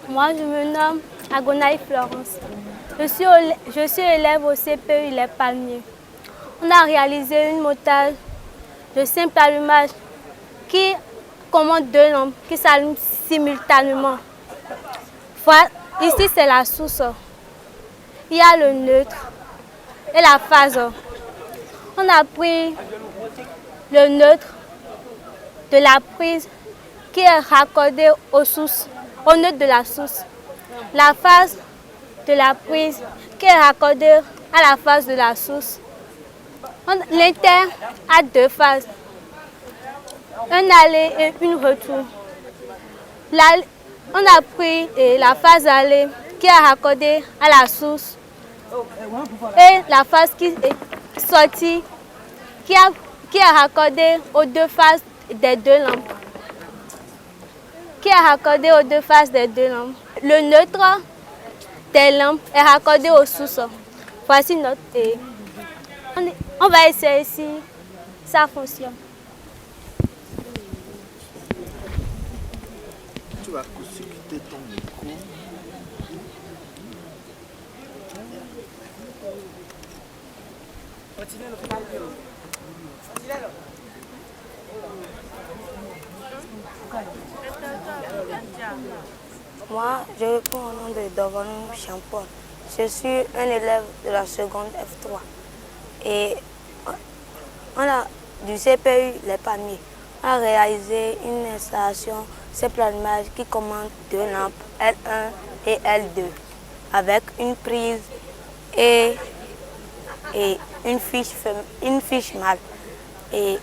Moi, je me nomme Agonaï Florence. Je suis élève au CPE Les Palmiers. On a réalisé une montage de simple allumage qui commande deux lampes qui s'allument simultanément. Ici, c'est la source. Il y a le neutre et la phase. On a pris le neutre de la prise qui est raccordé au neutre de la source. La phase de la prise qui est raccordée à la phase de la source. L'inter a deux phases, un aller et une retour. On a pris la phase aller qui est raccordée à la source et la phase qui est sortie qui est raccordée aux deux phases des deux lampes. Le neutre des lampes est raccordé aux sources. Voici notre on va essayer si ça fonctionne. Tu vas consulter ton micro. Moi, je réponds au nom de Dovanou Champol. Je suis un élève de la seconde F3. Et on a du CPU Les Palmiers. On a réalisé une installation simple allumage qui commande deux lampes L1 et L2 avec une prise et une fiche mâle. Et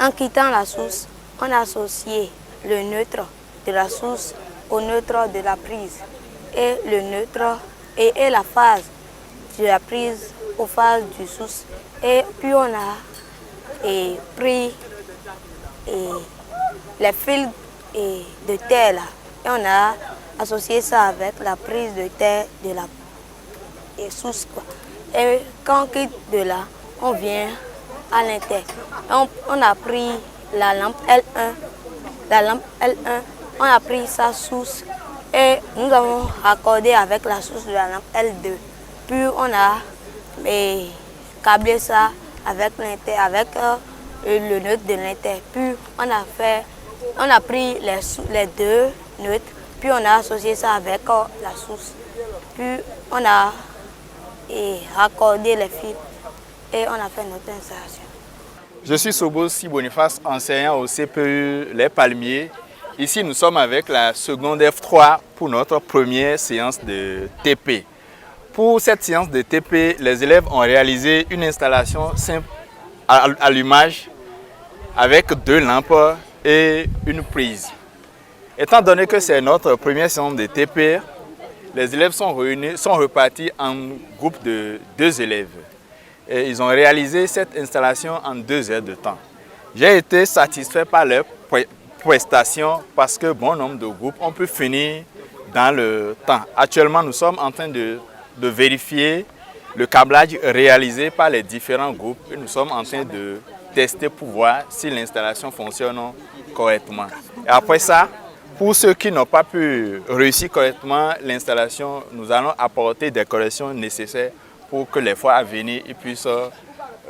en quittant la source, on a associé le neutre de la source au neutre de la prise et le neutre et la phase de la prise aux phases du source. Et puis on a pris les fils de terre là, et on a associé ça avec la prise de terre de la source, quoi. Et quand on quitte de là, on vient à l'inter. On a pris la lampe L1, on a pris sa source et nous avons raccordé avec la source de la lampe L2. Puis on a câblé ça avec l'inter, avec le neutre de l'inter. Puis on a pris les deux neutres, puis on a associé ça avec la source. Puis on a raccordé les fils et on a fait notre installation. Je suis Sobosi Boniface, enseignant au CPE Les Palmiers. Ici, nous sommes avec la seconde F3 pour notre première séance de TP. Pour cette séance de TP, les élèves ont réalisé une installation simple allumage avec deux lampes et une prise. Étant donné que c'est notre première séance de TP, les élèves sont repartis en groupe de 2 élèves. Et ils ont réalisé cette installation en 2 heures de temps. J'ai été satisfait par leur prestation parce que bon nombre de groupes ont pu finir dans le temps. Actuellement, nous sommes en train de vérifier le câblage réalisé par les différents groupes et nous sommes en train de tester pour voir si l'installation fonctionne correctement. Et après ça, pour ceux qui n'ont pas pu réussir correctement l'installation, nous allons apporter des corrections nécessaires pour que les fois à venir ils puissent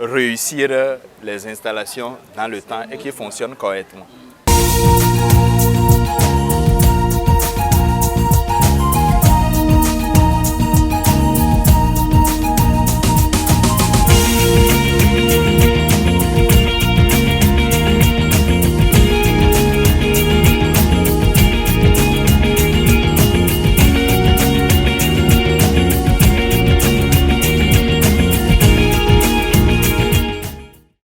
réussir les installations dans le temps et qu'ils fonctionnent correctement.